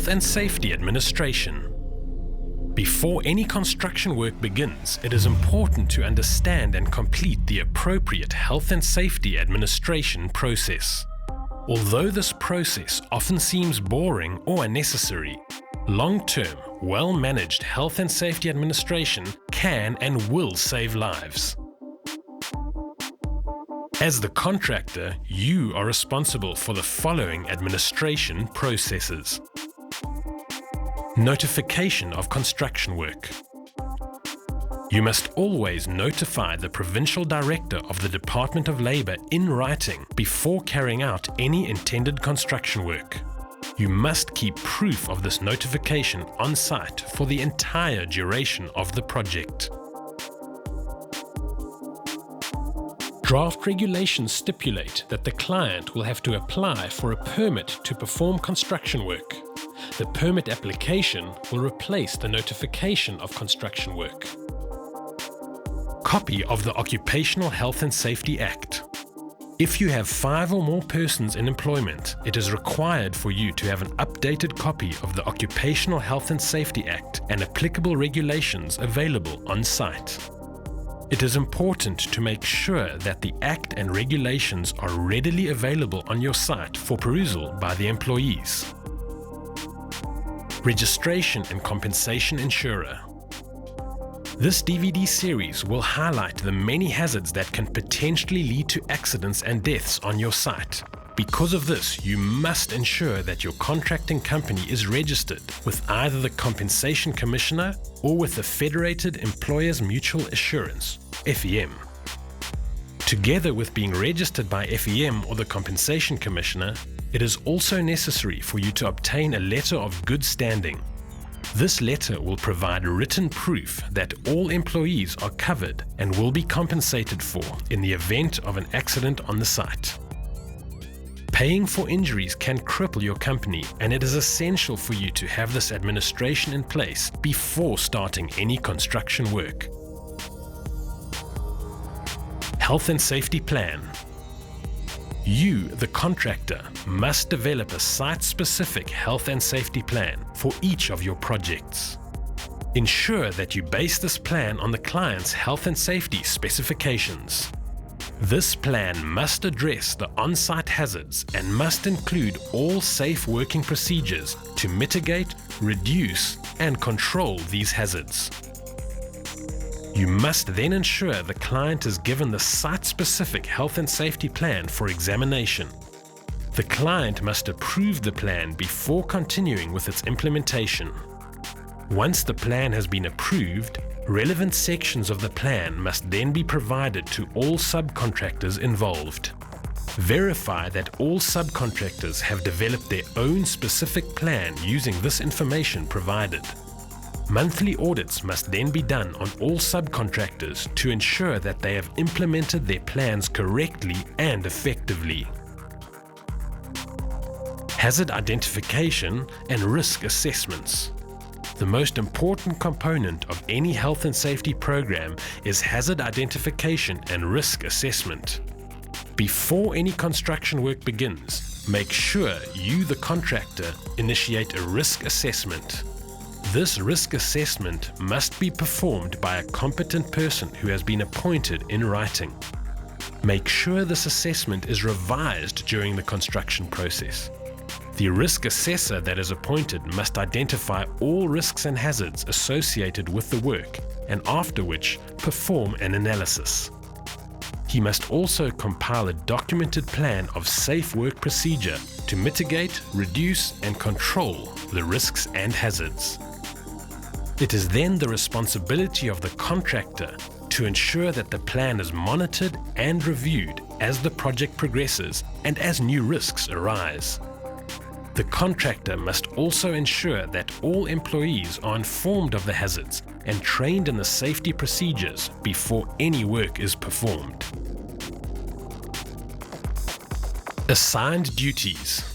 Health and Safety Administration. Before any construction work begins, it is important to understand and complete the appropriate health and safety administration process. Although this process often seems boring or unnecessary, long-term, well-managed health and safety administration can and will save lives. As the contractor, you are responsible for the following administration processes. Notification of construction work. You must always notify the Provincial Director of the Department of Labour in writing before carrying out any intended construction work. You must keep proof of this notification on site for the entire duration of the project. Draft regulations stipulate that the client will have to apply for a permit to perform construction work. The permit application will replace the notification of construction work. Copy of the Occupational Health and Safety Act. If you have 5 or more persons in employment, it is required for you to have an updated copy of the Occupational Health and Safety Act and applicable regulations available on site. It is important to make sure that the Act and regulations are readily available on your site for perusal by the employees. Registration and Compensation Insurer. This DVD series will highlight the many hazards that can potentially lead to accidents and deaths on your site. Because of this, you must ensure that your contracting company is registered with either the Compensation Commissioner or with the Federated Employers Mutual Assurance, FEM. Together with being registered by FEM or the Compensation Commissioner, it is also necessary for you to obtain a letter of good standing. This letter will provide written proof that all employees are covered and will be compensated for in the event of an accident on the site. Paying for injuries can cripple your company, and it is essential for you to have this administration in place before starting any construction work. Health and Safety Plan. You, the contractor, must develop a site-specific health and safety plan for each of your projects. Ensure that you base this plan on the client's health and safety specifications. This plan must address the on-site hazards and must include all safe working procedures to mitigate, reduce, and control these hazards. You must then ensure the client is given the site-specific health and safety plan for examination. The client must approve the plan before continuing with its implementation. Once the plan has been approved, relevant sections of the plan must then be provided to all subcontractors involved. Verify that all subcontractors have developed their own specific plan using this information provided. Monthly audits must then be done on all subcontractors to ensure that they have implemented their plans correctly and effectively. Hazard identification and risk assessments. The most important component of any health and safety program is hazard identification and risk assessment. Before any construction work begins, make sure you, the contractor, initiate a risk assessment. This risk assessment must be performed by a competent person who has been appointed in writing. Make sure this assessment is revised during the construction process. The risk assessor that is appointed must identify all risks and hazards associated with the work, and after which, perform an analysis. He must also compile a documented plan of safe work procedure to mitigate, reduce, and control the risks and hazards. It is then the responsibility of the contractor to ensure that the plan is monitored and reviewed as the project progresses and as new risks arise. The contractor must also ensure that all employees are informed of the hazards and trained in the safety procedures before any work is performed. Assigned duties.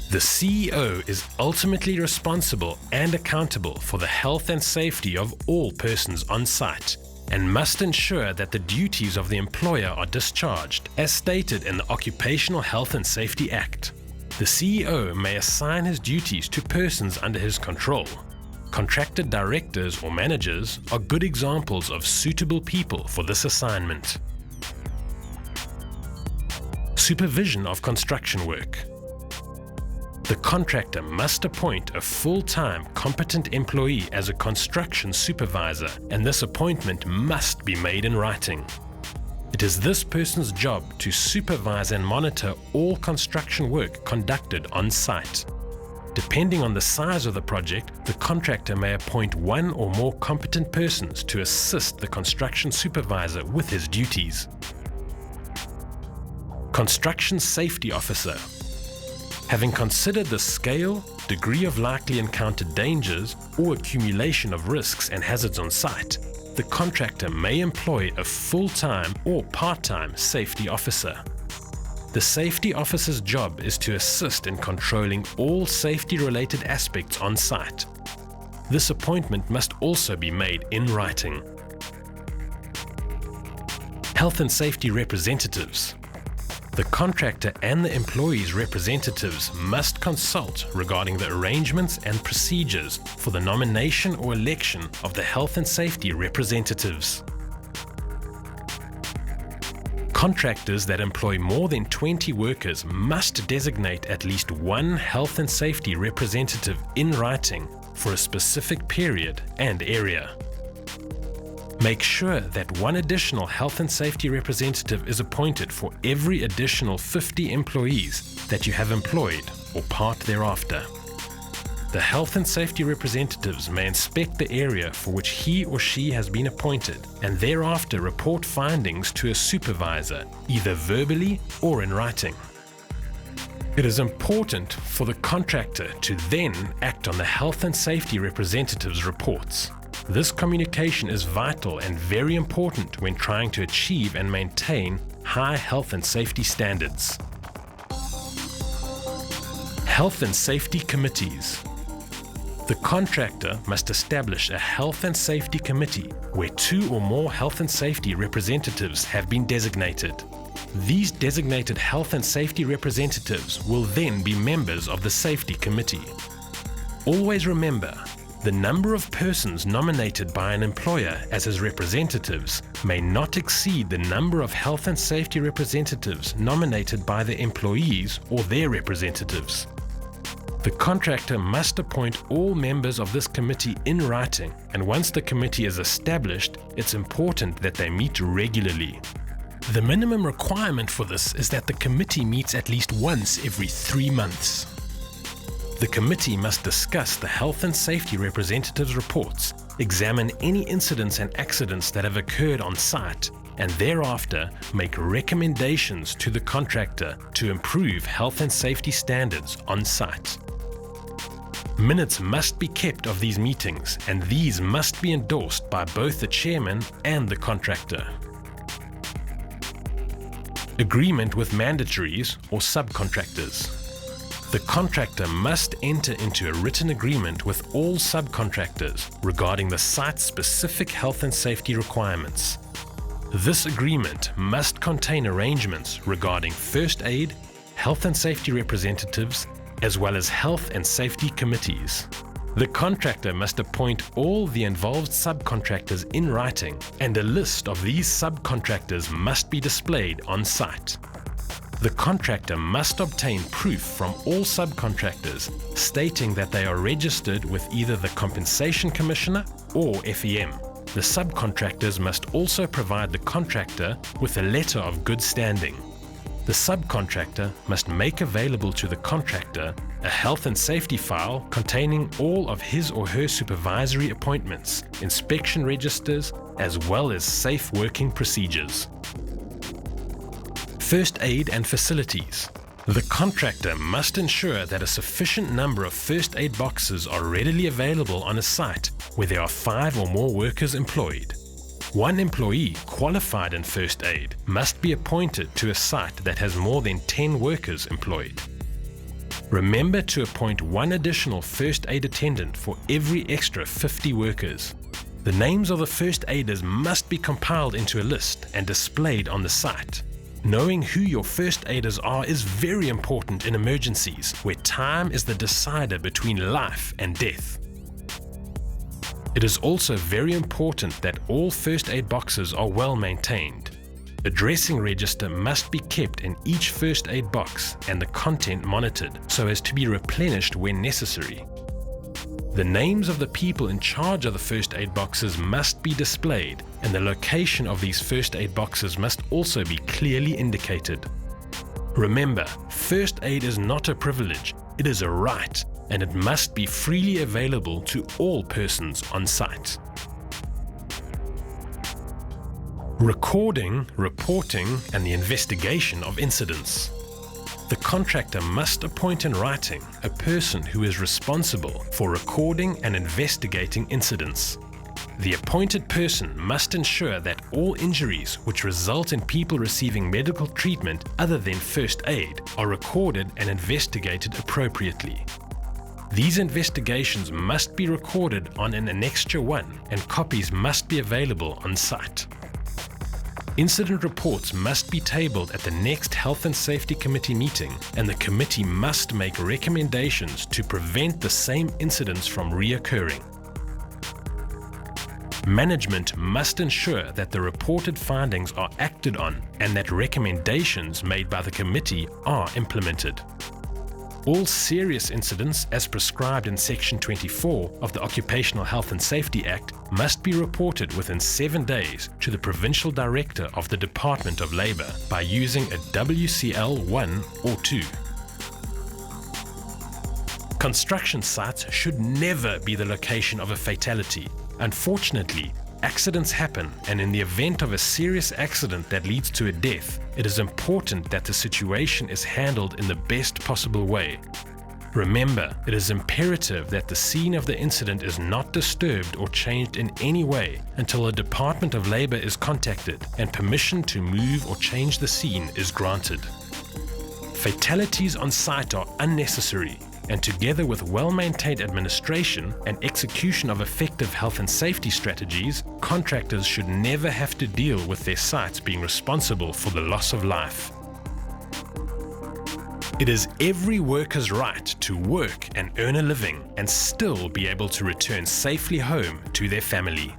The CEO is ultimately responsible and accountable for the health and safety of all persons on site and must ensure that the duties of the employer are discharged as stated in the Occupational Health and Safety Act. The CEO may assign his duties to persons under his control. Contracted directors or managers are good examples of suitable people for this assignment. Supervision of construction work. The contractor must appoint a full-time competent employee as a construction supervisor, and this appointment must be made in writing. It is this person's job to supervise and monitor all construction work conducted on site. Depending on the size of the project, the contractor may appoint one or more competent persons to assist the construction supervisor with his duties. Construction Safety Officer. Having considered the scale, degree of likely encountered dangers, or accumulation of risks and hazards on site, the contractor may employ a full-time or part-time safety officer. The safety officer's job is to assist in controlling all safety-related aspects on site. This appointment must also be made in writing. Health and safety representatives. The contractor and the employee's representatives must consult regarding the arrangements and procedures for the nomination or election of the health and safety representatives. Contractors that employ more than 20 workers must designate at least one health and safety representative in writing for a specific period and area. Make sure that one additional health and safety representative is appointed for every additional 50 employees that you have employed or part thereafter. The health and safety representatives may inspect the area for which he or she has been appointed and thereafter report findings to a supervisor, either verbally or in writing. It is important for the contractor to then act on the health and safety representative's reports. This communication is vital and very important when trying to achieve and maintain high health and safety standards. Health and safety committees. The contractor must establish a health and safety committee where 2 or more health and safety representatives have been designated. These designated health and safety representatives will then be members of the safety committee. Always remember, the number of persons nominated by an employer as his representatives may not exceed the number of health and safety representatives nominated by the employees or their representatives. The contractor must appoint all members of this committee in writing, and once the committee is established, it's important that they meet regularly. The minimum requirement for this is that the committee meets at least once every 3 months. The committee must discuss the health and safety representatives' reports, examine any incidents and accidents that have occurred on site, and thereafter make recommendations to the contractor to improve health and safety standards on site. Minutes must be kept of these meetings, and these must be endorsed by both the chairman and the contractor. Agreement with mandatories or subcontractors. The contractor must enter into a written agreement with all subcontractors regarding the site's specific health and safety requirements. This agreement must contain arrangements regarding first aid, health and safety representatives, as well as health and safety committees. The contractor must appoint all the involved subcontractors in writing, and a list of these subcontractors must be displayed on site. The contractor must obtain proof from all subcontractors stating that they are registered with either the Compensation Commissioner or FEM. The subcontractors must also provide the contractor with a letter of good standing. The subcontractor must make available to the contractor a health and safety file containing all of his or her supervisory appointments, inspection registers, as well as safe working procedures. First aid and facilities. The contractor must ensure that a sufficient number of first aid boxes are readily available on a site where there are 5 or more workers employed. One employee qualified in first aid must be appointed to a site that has more than 10 workers employed. Remember to appoint one additional first aid attendant for every extra 50 workers. The names of the first aiders must be compiled into a list and displayed on the site. Knowing who your first aiders are is very important in emergencies, where time is the decider between life and death. It is also very important that all first aid boxes are well maintained. A dressing register must be kept in each first aid box and the content monitored so as to be replenished when necessary. The names of the people in charge of the first aid boxes must be displayed, and the location of these first aid boxes must also be clearly indicated. Remember, first aid is not a privilege, it is a right, and it must be freely available to all persons on site. Recording, reporting, and the investigation of incidents. The contractor must appoint in writing a person who is responsible for recording and investigating incidents. The appointed person must ensure that all injuries which result in people receiving medical treatment other than first aid are recorded and investigated appropriately. These investigations must be recorded on an Annexure 1 and copies must be available on site. Incident reports must be tabled at the next Health and Safety Committee meeting, and the committee must make recommendations to prevent the same incidents from reoccurring. Management must ensure that the reported findings are acted on and that recommendations made by the committee are implemented. All serious incidents, as prescribed in Section 24 of the Occupational Health and Safety Act, must be reported within 7 days to the Provincial Director of the Department of Labour by using a WCL 1 or 2. Construction sites should never be the location of a fatality. Unfortunately, accidents happen, and in the event of a serious accident that leads to a death, it is important that the situation is handled in the best possible way. Remember, it is imperative that the scene of the incident is not disturbed or changed in any way until the Department of Labour is contacted and permission to move or change the scene is granted. Fatalities on site are unnecessary, and together with well-maintained administration and execution of effective health and safety strategies, contractors should never have to deal with their sites being responsible for the loss of life. It is every worker's right to work and earn a living and still be able to return safely home to their family.